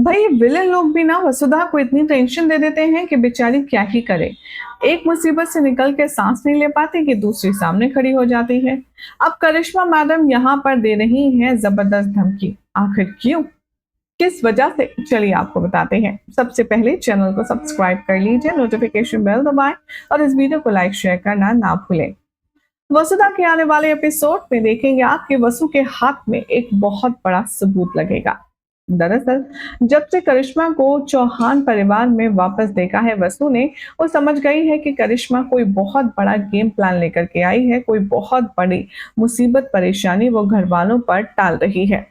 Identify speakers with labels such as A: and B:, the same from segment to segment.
A: भाई ये विलेन लोग भी ना वसुधा को इतनी टेंशन दे देते हैं कि बेचारी क्या ही करे। एक मुसीबत से निकल के सांस नहीं ले पाती कि दूसरी सामने खड़ी हो जाती है। अब करिश्मा मैडम यहाँ पर दे रही हैं जबरदस्त धमकी। आखिर क्यों, किस वजह से, चलिए आपको बताते हैं। सबसे पहले चैनल को सब्सक्राइब कर लीजिए, नोटिफिकेशन बेल दबाएं और इस वीडियो को लाइक शेयर करना ना भूलें। वसुधा के आने वाले एपिसोड में देखेंगे आप कि वसु के हाथ में एक बहुत बड़ा सबूत लगेगा। दरअसल जब से करिश्मा को चौहान परिवार में वापस देखा है वसु ने, वो समझ गई है कि करिश्मा कोई बहुत बड़ा गेम प्लान लेकर के आई है, कोई बहुत बड़ी मुसीबत परेशानी वो घर वालों पर टाल रही है।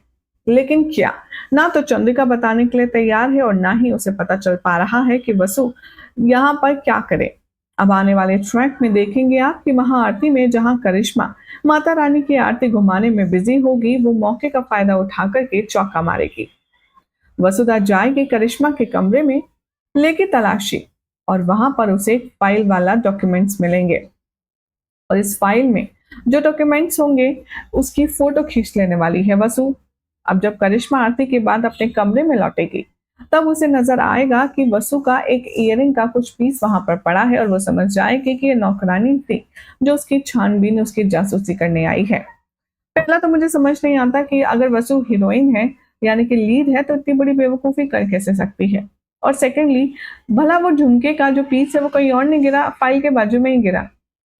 A: लेकिन क्या, ना तो चंद्रिका बताने के लिए तैयार है और ना ही उसे पता चल पा रहा है कि वसु यहाँ पर क्या करे। अब आने वाले ट्रैक में देखेंगे आप कि महाआरती में जहां करिश्मा माता रानी की आरती घुमाने में बिजी होगी, वो मौके का फायदा उठाकर के चौका मारेगी। वसुधा जाएगी करिश्मा के कमरे में, लेगी तलाशी और वहां पर उसे फाइल वाला डॉक्यूमेंट्स मिलेंगे और इस फाइल में जो डॉक्यूमेंट्स होंगे उसकी फोटो खींच लेने वाली है वसु। अब जब करिश्मा आरती के बाद अपने कमरे में लौटेगी, तब उसे नजर आएगा कि वसु का एक इयररिंग का कुछ पीस वहां पर पड़ा है और वो समझ जाएगी कि ये नौकरानी थी जो उसकी छानबीन, उसकी जासूसी करने आई है। पहला तो मुझे समझ नहीं आता कि अगर वसु हीरोइन है, यानी कि लीड है, तो इतनी बड़ी बेवकूफी कर कैसे सकती है। और सेकेंडली, भला वो झुमके का जो पीस है वो कहीं और नहीं गिरा, फाइल के बाजू में ही गिरा।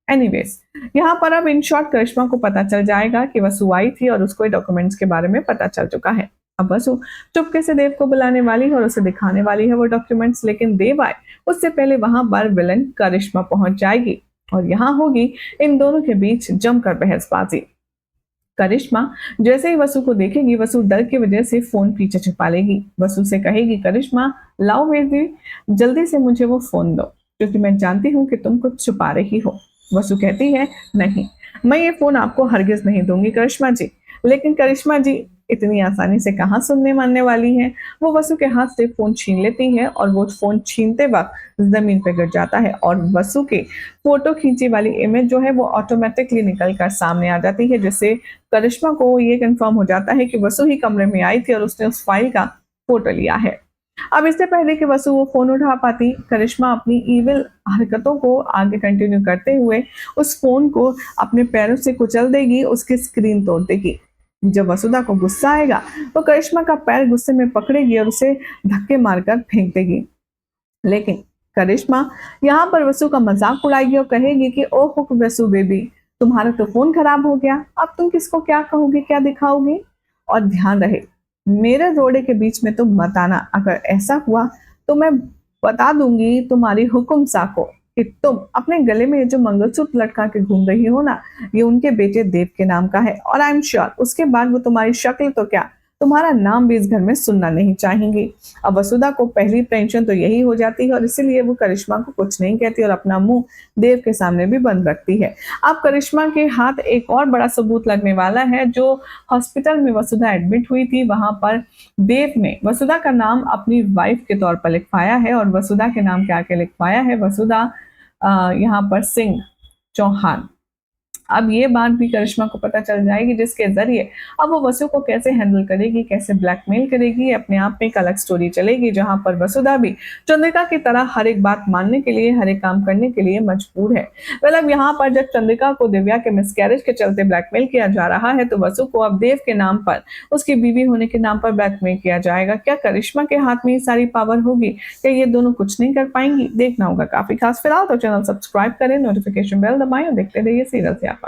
A: एनीवेज, यहाँ पर अब इन शॉर्ट करिश्मा को पता चल जाएगा कि वसु आई थी और उसको डॉक्यूमेंट्स के बारे में पता चल चुका है। अब वसु चुपके से देव को बुलाने वाली है और उसे दिखाने वाली है वो डॉक्यूमेंट्स, लेकिन देव आए उससे पहले वहां पर विलन करिश्मा पहुंच जाएगी और यहाँ होगी इन दोनों के बीच जमकर बहसबाजी। करिश्मा जैसे ही वसु को देखेगी, वसु डर की वजह से फोन पीछे छुपा लेगी। वसु से कहेगी, करिश्मा लाओ बेटी, जल्दी से मुझे वो फोन दो, क्योंकि मैं जानती हूँ कि तुम कुछ छुपा रही हो। वसु कहती है, नहीं, मैं ये फोन आपको हरगिज नहीं दूंगी करिश्मा जी। लेकिन करिश्मा जी इतनी आसानी से कहाँ सुनने मानने वाली हैं। वो वसु के हाथ से फोन छीन लेती है और वो फोन छीनते वक्त जमीन पर गिर जाता है और वसु के फोटो खींची वाली इमेज जो है वो ऑटोमेटिकली निकल कर सामने आ जाती है, जिससे करिश्मा को ये कंफर्म हो जाता है कि वसु ही कमरे में आई थी और उसने उस फाइल का फोटो लिया है। अब इससे पहले कि वसु वो फोन उठा पाती, करिश्मा अपनी इविल हरकतों को आगे कंटिन्यू करते हुए उस फोन को अपने पैरों से कुचल देगी, उसकी स्क्रीन तोड़ देगी। जब वसुधा को गुस्सा आएगा तो करिश्मा का पैर गुस्से में पकड़ेगी और उसे धक्के मारकर फेंक देगी। लेकिन करिश्मा यहाँ पर वसु का मजाक उड़ाएगी और कहेगी कि ओह वसु बेबी, तुम्हारा तो फोन खराब हो गया, अब तुम किसको क्या कहोगी, क्या दिखाओगी। और ध्यान रहे, मेरे रोड़े के बीच में तुम मत आना। अगर ऐसा हुआ तो मैं बता दूंगी तुम्हारी हुकुम सा को कि तुम अपने गले में ये जो मंगलसूत्र लटका के घूम रही हो ना, ये उनके बेटे देव के नाम का है। और आई एम श्योर उसके बाद वो तुम्हारी शक्ल तो क्या, तुम्हारा नाम भी इस घर में सुनना नहीं चाहेंगी। अब वसुधा को पहली टेंशन तो यही हो जाती है और इसीलिए वो करिश्मा को कुछ नहीं कहती और अपना मुंह देव के सामने भी बंद रखती है। अब करिश्मा के हाथ एक और बड़ा सबूत लगने वाला है। जो हॉस्पिटल में वसुधा एडमिट हुई थी, वहां पर देव ने वसुधा का नाम अपनी वाइफ के तौर पर लिखवाया है और वसुधा के नाम क्या क्या लिखवाया है, वसुधा यहाँ पर सिंह चौहान। अब ये बात भी करिश्मा को पता चल जाएगी, जिसके जरिए अब वो वसु को कैसे हैंडल करेगी, कैसे ब्लैकमेल करेगी, अपने आप में एक अलग स्टोरी चलेगी, जहां पर वसुधा भी चंद्रिका की तरह हर एक बात मानने के लिए, हर एक काम करने के लिए मजबूर है। अब यहाँ पर जब चंद्रिका को दिव्या के मिसकैरेज के चलते ब्लैकमेल किया जा रहा है, तो वसु को अब देव के नाम पर, उसकी बीवी होने के नाम पर ब्लैकमेल किया जाएगा। क्या करिश्मा के हाथ में ये सारी पावर होगी? क्या ये दोनों कुछ नहीं कर पाएंगी? देखना होगा काफी खास। फिलहाल तो चैनल सब्सक्राइब करें, नोटिफिकेशन बेल दबाएं और देखते रहिए सीरियल।